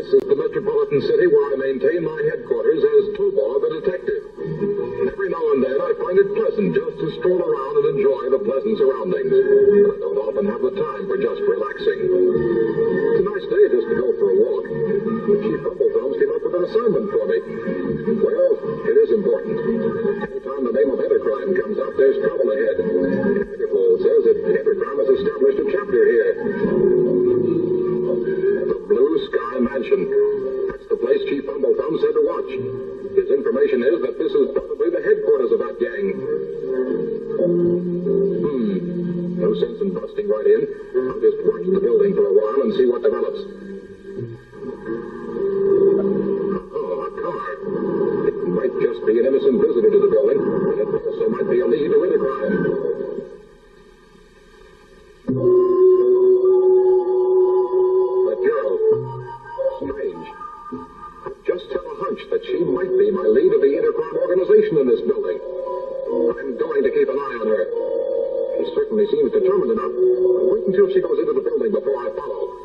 This is the metropolitan city where I maintain my headquarters as Tobor the detective. Every now and then I find it pleasant just to stroll around and enjoy the pleasant surroundings. I don't often have the time for just relaxing. It's a nice day just to go for a walk. Chief Fumblethumbs came up with an assignment for me. Well, it is important. Anytime the name of Intercrime comes up, there's trouble ahead. Interpol says that Intercrime has established a chapter here. Blue Sky Mansion. That's the place Chief Fumblethumbs said to watch. His information is that this is probably the headquarters of that gang. No sense in busting right in. I'll just watch the building for a while and see what develops. Oh, a car. It might just be an innocent visitor to the building, but it also might be a lead to Intercrime. That she might be my lead of the Intercrime organization in this building. I'm going to keep an eye on her. She certainly seems determined enough. I'll wait until she goes into the building before I follow.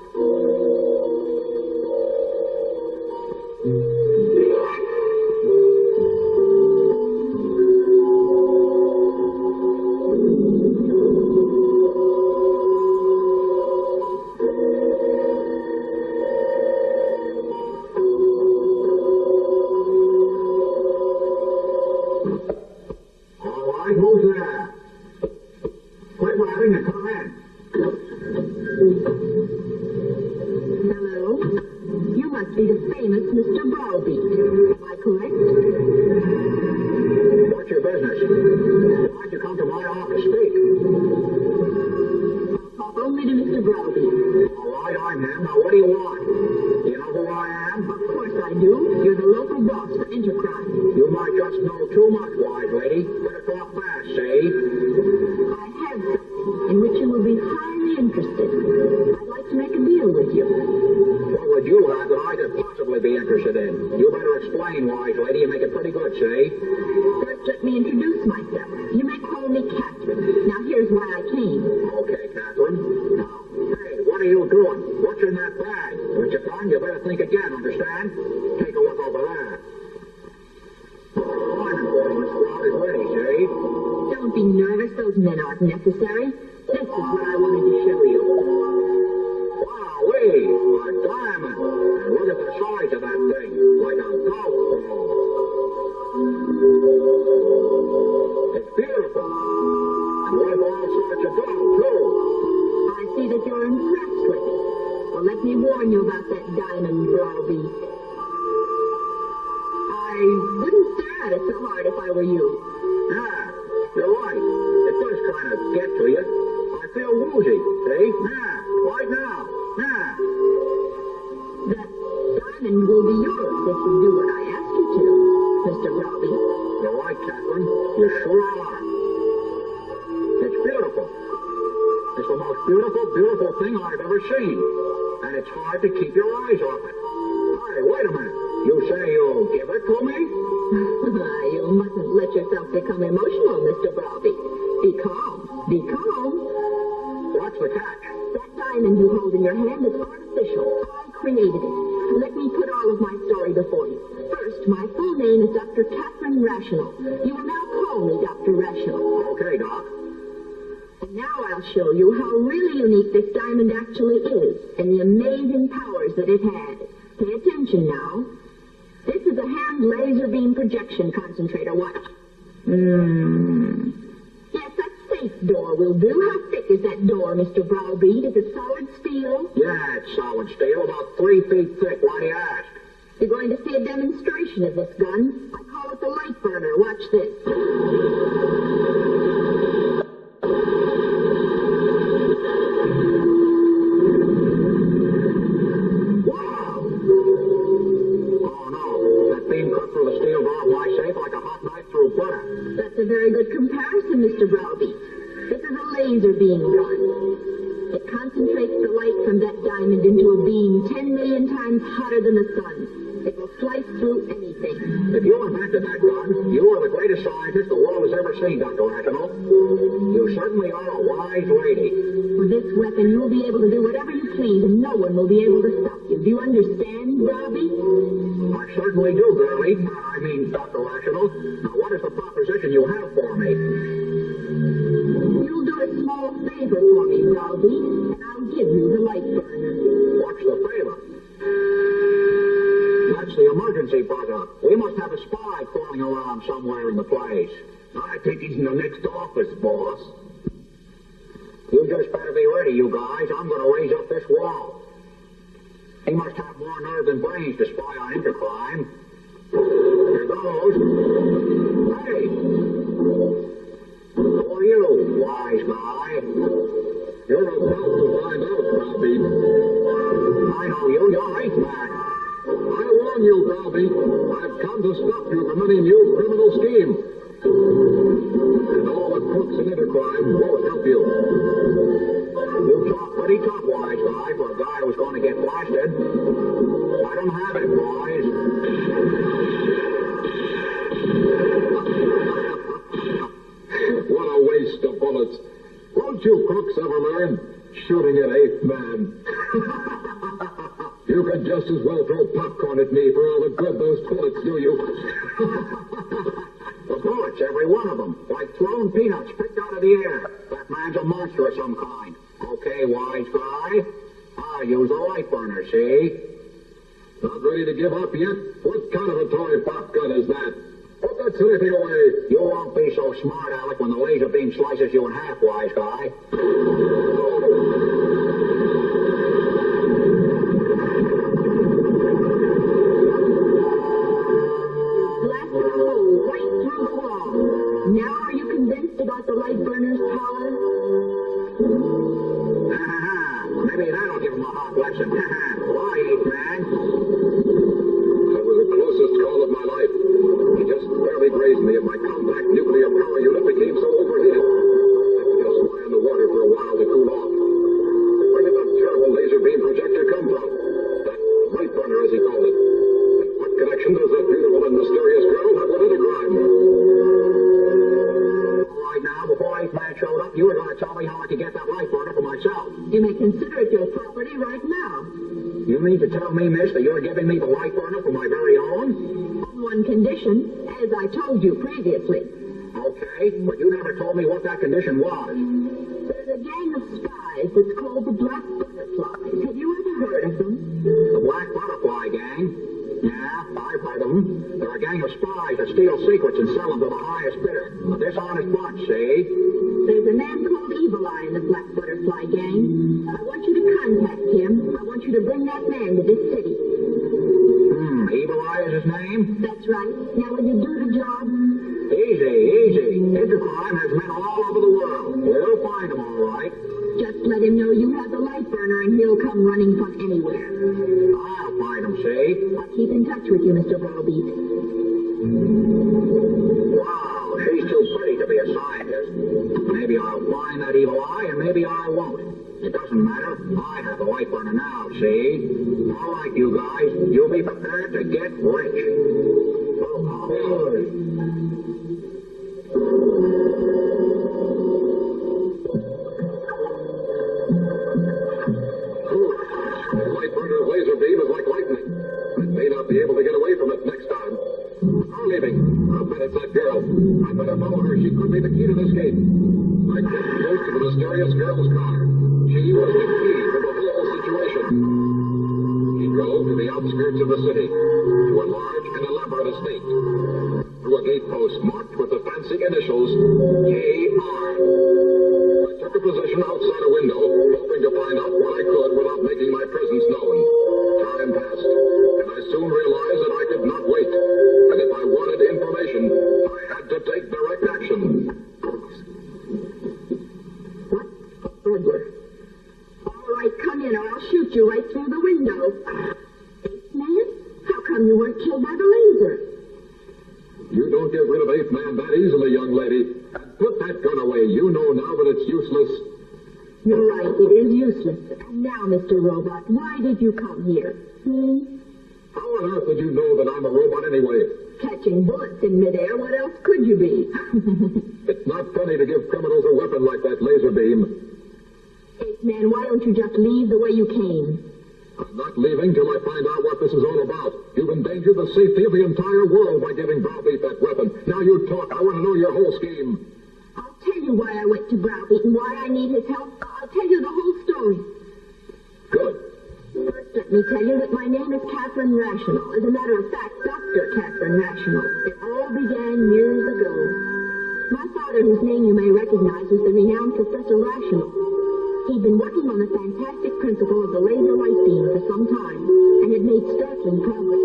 Diamond you hold in your hand is artificial. I created it. Let me put all of my story before you. name is Dr. Katheryn Rational. You will now call me Dr. Rational. Okay, Doc. And now I'll show you how really unique this diamond actually is, and the amazing powers that it has. Pay attention now. This is a hand laser beam projection concentrator. Watch. Yes, that safe door will do. How thick is that door, Mr. Browbeat? Is it solid steel? Yeah, it's solid steel, about 3 feet thick. Why do you ask? You're going to see a demonstration of this gun. I call it the light burner. Watch this. Wow! Oh, no. That beam cut through the steel door of my safe like a hot knife through butter. That's a very good comparison, Mr. Browbeat. This is a laser beam gun. It concentrates the light from that diamond into a beam 10 million times hotter than the sun. It will slice through anything. If you invented that gun, you are the greatest scientist the world has ever seen, Dr. Rational. You certainly are a wise lady. With this weapon, you'll be able to do whatever you please, and no one will be able to stop you. Do you understand, Browbeat? I certainly do, girlie. I mean, Dr. Rational. Now, what is the proposition you have for me? You'll do a small favor for me, Browbeat, and I'll give you the light burner. What's the favor? That's the emergency buzzer. We must have a spy crawling around somewhere in the place. I think he's in the next office, boss. You just better be ready, you guys. I'm going to raise up this wall. He must have more nerve than brains to spy on Intercrime. Here goes. Hey! Who are you, wise guy? You're about to find out, Browbeat. I know you. You're right, man. I warn you, Browbeat. I've come to stop you from any new criminal scheme. And all the crooks in Intercrime won't help you. You talk pretty tough, wise guy, for a guy who's going to get blasted. I don't have it, boys. What a waste of bullets. Won't you crooks ever learn? Shooting at 8th man. You could just as well throw popcorn at me for all the good those bullets do you. The bullets, every one of them, like thrown peanuts picked out of the air. That man's a monster of some kind. Okay, wise guy? I'll use the light burner, see? Not ready to give up yet? What kind of a toy pop gun is that? Put that silly thing away. You won't be so smart, Alec, when the laser beam slices you in half, wise guy. Now are you convinced about the light burner's power? Maybe that'll give him a hot lesson. Why, 8th man? That was the closest call of my life. He just barely grazed me, and my compact nuclear power unit became so overheated. I had to just lie on the water for a while to cool off. Where did that terrible laser beam projector come from? That light burner, as he called it. And what connection does that beautiful and mysterious girl have with Intercrime? Now, before 8th man showed up, you were going to tell me how I could get that light burner for myself. You may consider it your property right now. You mean to tell me, miss, that you're giving me the light burner for my very own? On one condition, as I told you previously. Okay, but you never told me what that condition was. There's a gang of spies that's called the Black Butterflies. Have you ever heard of them? The Black Butterfly Gang? Yeah, I've heard of them. They're a gang of spies that steal secrets and sell them to the highest bidder. A dishonest bunch, see? There's a man called Evil Eye in the Black Butterfly Gang. I want you to contact him. I want you to bring that man to this city. Evil Eye is his name? That's right. Now will you do the job? Easy. Intercrime has men all over the world. We'll find them all right. Just let him know you have the light burner and he'll come running from anywhere. I'll find him, see? I'll keep in touch with you, Mr. Browbeat. Wow, she's too pretty to be a scientist. Maybe I'll find that Evil Eye and maybe I won't. It doesn't matter. I have the light burner now, see? All right, you guys. You'll be prepared to get rich. Oh, boy. Light burner's laser beam is like lightning. I may not be able to get away from it next time. leaving. I'll bet it's that girl. I better follow her. She could be the key to this gate. I get close to the mysterious girl's car. She was the key to the whole situation. She drove to the outskirts of the city, to a large and elaborate estate. Through a gate post marked with the fancy initials, K.R. I took a position outside a window, hoping to find out what I could without making my presence known. Time passed, and I soon realized that I could not wait. And if I wanted information, I had to take direct action. What? A burglar. All right, come in or I'll shoot you right through the window. Man, how come you weren't killed by the laser? You don't get rid of Eighth Man that easily, young lady. Put that gun away. You know now that it's useless. You're right, it is useless. And now, Mr. Robot, why did you come here? How on earth did you know that I'm a robot anyway? Catching bullets in midair, what else could you be? It's not funny to give criminals a weapon like that laser beam. Eighth Man, why don't you just leave the way you came? I'm not leaving till I find out what this is all about. You've endangered the safety of the entire world by giving Browbeat that weapon. Now you talk. I want to know your whole scheme. I'll tell you why I went to Browbeat and why I need his help. I'll tell you the whole story. Good. First, let me tell you that my name is Katheryn Rational. As a matter of fact, Dr. Katheryn Rational. It all began years ago. My father, whose name you may recognize, was the renowned Professor Rational. He'd been working on the fantastic principle of the laser light beam for some time, and had made startling progress.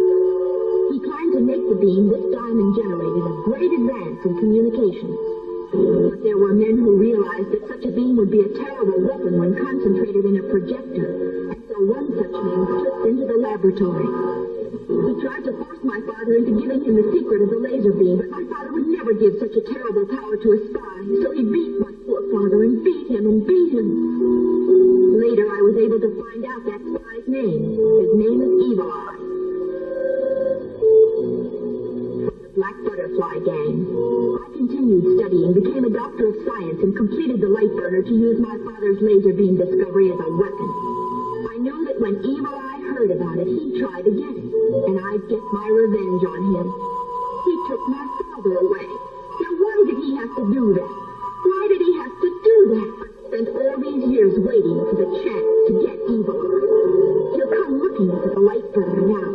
He planned to make the beam this diamond generated a great advance in communications. But there were men who realized that such a beam would be a terrible weapon when concentrated in a projector, and so one such man slipped into the laboratory. He tried to force my father into giving him the secret of the laser beam, but my father would never give such a terrible power to a spy, so he beat my poor father and beat him and beat him. Later, I was able to find out that spy's name. His name is Evil Eye. The Black Butterfly Gang. I continued studying, became a doctor of science, and completed the light burner to use my father's laser beam discovery as a weapon. I knew that when Evil Eye heard about it, he'd try to get it, and I'd get my revenge on him. He took my father away. Now, why did he have to do that? Why did he have to do that? Spent all these years waiting for the chance to get Evil Eye. He'll come looking for the light burner now,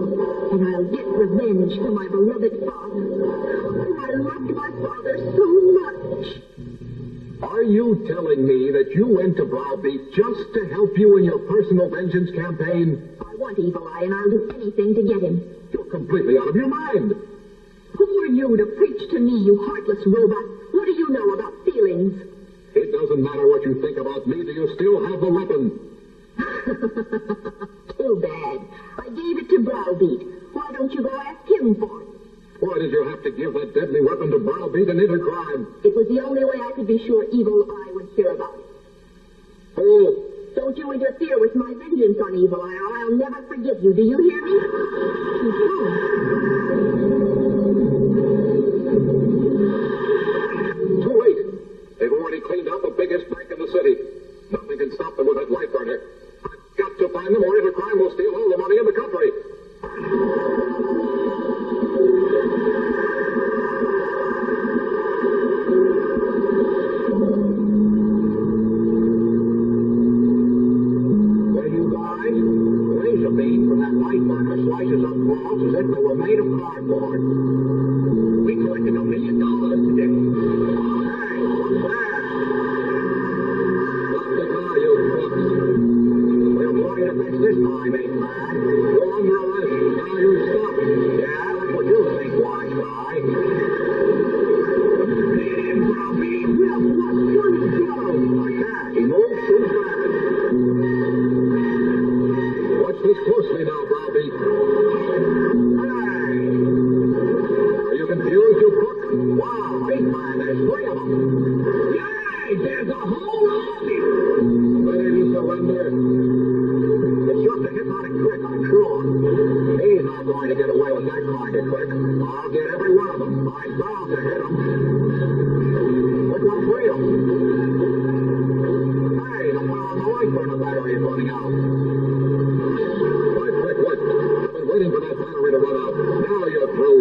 and I'll get revenge for my beloved father. Oh, I loved my father so much. Are you telling me that you went to Browbeat just to help you in your personal vengeance campaign? I want Evil Eye, and I'll do anything to get him. You're completely out of your mind. Who are you to preach to me, you heartless robot? What do you know about feelings? It doesn't matter what you think about me. Do you still have the weapon? Too bad. I gave it to Browbeat. Why don't you go ask him for it? Why did you have to give that deadly weapon to Browbeat and Intercrime? It was the only way I could be sure Evil Eye would hear about it. Oh. Don't you interfere with my vengeance on Evil Eye, or I'll never forgive you. Do you hear me? He's gone. Too late. They've already cleaned out the biggest bank in the city. Nothing can stop them with that light burner. I've got to find them, or Intercrime will steal all the money in the country. Slices up walls as if they were made of cardboard. We collected $1 million today. Hey, what's that? Stop the car, you crooks. We're going to fix this time, ain't man? You're under arrest. Now you stop. Yeah, that's what you think, wise guy. Damn, Browbeat. Well, what's going to go? Like that, he moves too fast. Watch this closely now, Browbeat. Are you confused, you crook? Wow, big man, there's 3 of them. Yay, there's a whole army. Ready to surrender? It's just a hypnotic trick, I'm sure. He's not going to get away with that kind of trick. I'll get every one of them. I'm bound to hit them. Which one's real? Hey, the one on the light burner battery is running out. Quick. I've been waiting for that battery to run out. Now you're through.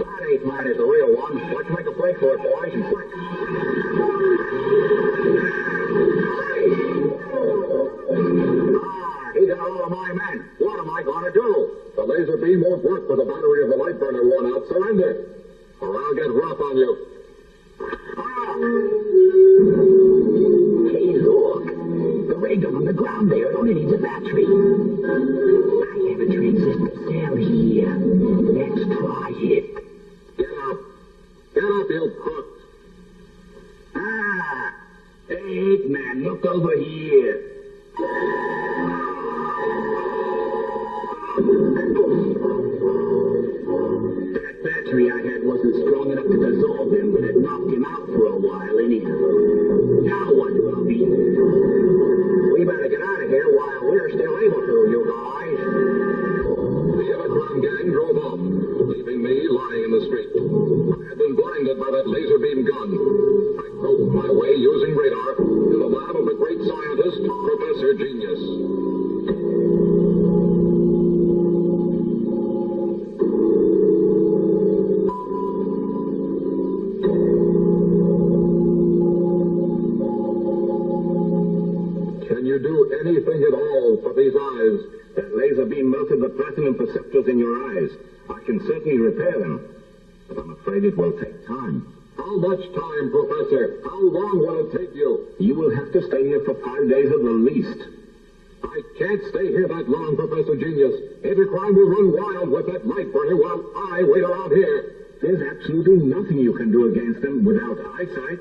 That ain't my man is the real one. Let's make a break for it, boys, and quick. He got all of my men. What am I going to do? The laser beam won't work with the battery of the light burner worn out. Surrender, or I'll get rough on you. Hey, look. The ray gun on the ground there only needs a battery. I have a transistor cell here. Let's try it. Get up. Get up, you crook. Hey, man, look over here. That battery I had wasn't strong enough to dissolve him, but it knocked him out for a while anyhow. Now what, Browbeat? We better get out of here while we're still able to, you guys. The Intercrime gang drove off, leaving me lying in the street. I had been blinded by that laser beam gun. I groped my way using radar to the lab of the great scientist, Professor Genius. Can you do anything at all for these eyes? That laser beam melted the platinum perceptors in your eyes. I can certainly repair them, but I'm afraid it will take time. How much time, Professor? How long will it take you? You will have to stay here for 5 days at the least. I can't stay here that long, Professor Genius. Intercrime will run wild with that light burner while I wait around here. There's absolutely nothing you can do against them without eyesight.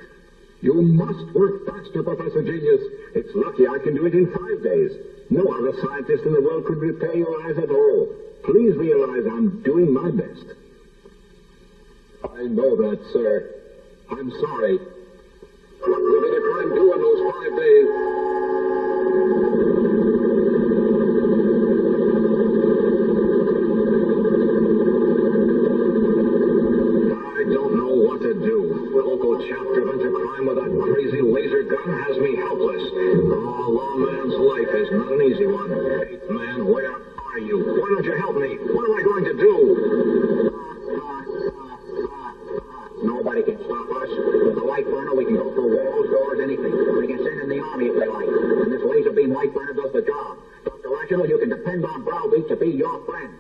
You must work faster, Professor Genius. It's lucky I can do it in 5 days. No other scientist in the world could repair your eyes at all. Please realize I'm doing my best. I know that, sir. I'm sorry. What will Intercrime do in those 5 days? I don't know what to do. The local chapter of Intercrime with that crazy laser gun has me helpless. Oh, law man's life is not an easy one. Eighth man, where are you? Why don't you help me? What am I going to do? Nobody can stop us. With the light burner, we can go through walls, doors, anything. We can send in the army if they like. And this laser beam light burner does the job. Dr. Rational, you can depend on Browbeat to be your friend.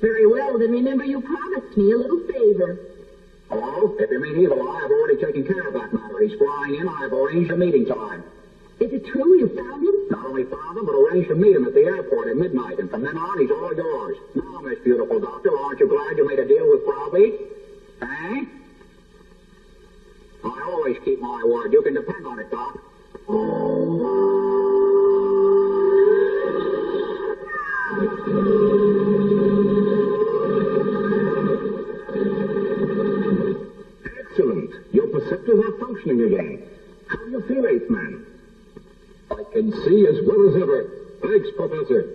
Very well, then remember you promised me a little favor. Oh, if you mean Evil Eye, I've already taken care of that matter. He's flying in. I've arranged a meeting time. Is it true you found him? Not only found him, but arranged to meet him at the airport at midnight. And from then on, he's all yours. Now, Miss Beautiful Doctor, aren't you glad you made a deal with Browbeat? Eh? I always keep my word. You can depend on it, Doc. Excellent. Your perceptors are functioning again. How do you feel, Eighth Man? I can see as well as ever. Thanks, Professor.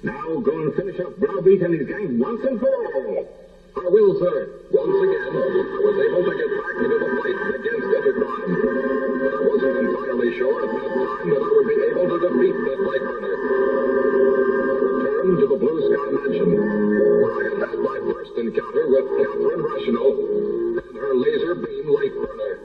Now go and finish up Browbeat and his gang once and for all. I will, sir. Once again, I was able to get back into the fight against Intercrime. I wasn't entirely sure at that time that I would be able to defeat that light burner. Returned to the Blue Sky Mansion, where I had had my first encounter with Katheryn Rational and her laser beam light burner.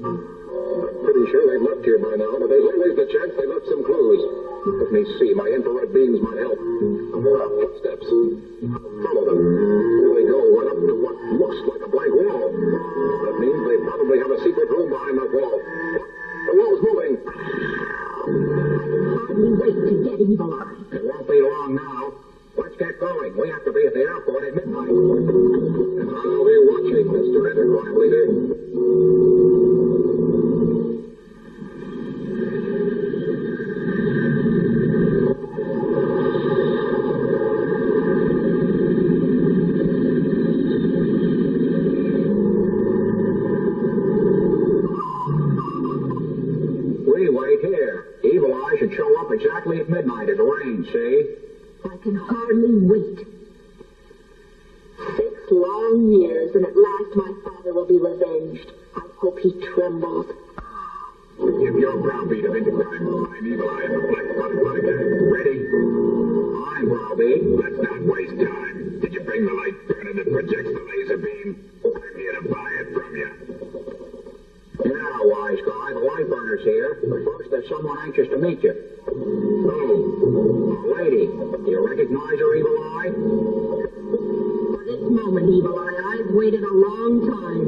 I'm pretty sure they've left here by now, but there's always the chance they left some clues. Let me see. My infrared beams might help. Footsteps. Follow them. Here they go, right up to what looks like a blank wall. That means they probably have a secret room behind that wall. The wall's moving. Hardly wait to get Evil Eye. It won't be long now. Let's get going. We have to be at the airport at midnight. And I'll be watching, Mr. Intercrime Leader. Should show up exactly at midnight as arranged, see? I can hardly wait. 6 long years, and at last my father will be revenged. I hope he trembles. If you're Browbeat of Intercrime, I'm Evil Eye of the Black Butterfly Gang. Ready? I'm Browbeat. Let's recognize her, Evil Eye? For this moment, Evil Eye, I've waited a long time.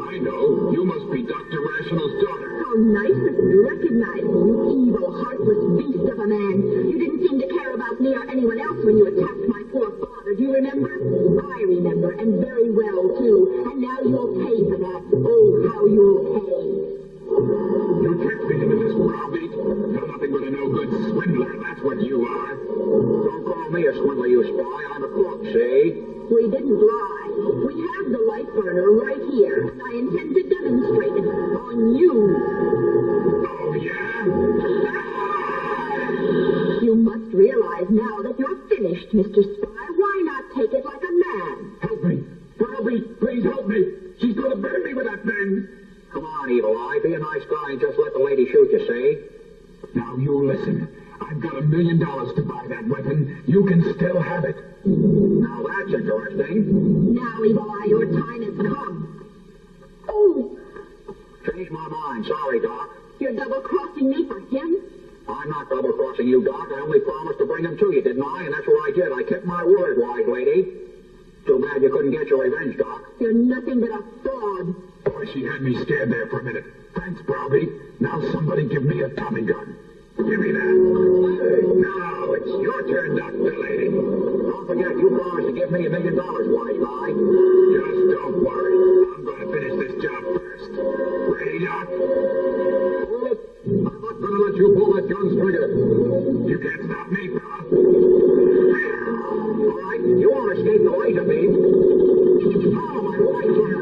I know. You must be Dr. Rational's daughter. How nice of you to recognize me, you evil, heartless beast of a man. You didn't seem to care about me or anyone else when you attacked my poor father. Do you remember? I remember, and very well, too. And now you'll pay for that. Oh, how you'll pay. You tricked me into this, Browbeat. You're nothing but a no-good swindler. That's what you are. Don't call me a swindler, you spy. I'm a crook, see? We didn't lie. We have the light burner right here, and I intend to demonstrate it on you. Oh, yeah? You must realize now that you're finished, Mr. Spy. Why not take it like a man? Help me. Browbeat, please help me. She's going to burn me with that thing. Come on, Evil Eye. Be a nice guy and just let the lady shoot you, see? Now you listen. I've got $1 million to buy that weapon. You can still have it. Now that's interesting. Now, Evil Eye, your time has come. Oh, Changed my mind. Sorry, Doc. you're double-crossing me for him? I'm not double-crossing you, Doc. I only promised to bring him to you, didn't I? And that's what I did. I kept my word, wise lady. Too bad you couldn't get your revenge, Doc. You're nothing but a fraud. Boy, she had me scared there for a minute. Thanks, Browbeat. Now somebody give me a Tommy gun. Give me that. Now it's your turn, Dr. Lady. Don't forget, you promised to give me $1 million, wise guy. Just don't worry. I'm going to finish this job first. Ready, Doc? Hold it. I'm not going to let you pull that gun's trigger. You can't stop me, fella. All right, you won't escape the laser beam. Oh, my light burner.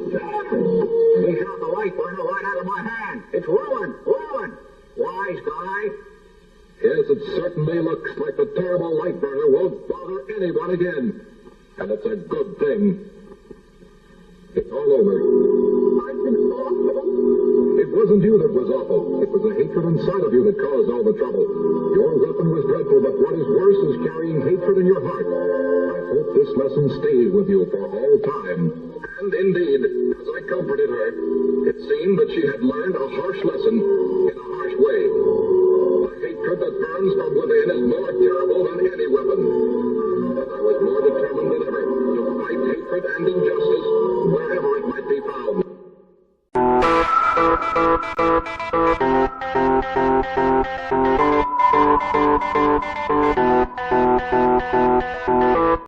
He shot the light burner right out of my hand. It's ruined. Ruined. Wise guy. Yes, it certainly looks like the terrible light burner won't bother anyone again. And it's a good thing. It's all over. I've been awful. It wasn't you that was awful. It was the hatred inside of you that caused all the trouble. Your weapon was dreadful, but what is worse is carrying hatred in your heart. I hope this lesson stays with you for all time. And indeed, as I comforted her, it seemed that she had learned a harsh lesson in a harsh way. The hatred that burns from within is more terrible than any weapon. And I was more determined than ever to fight hatred and injustice wherever it might be found.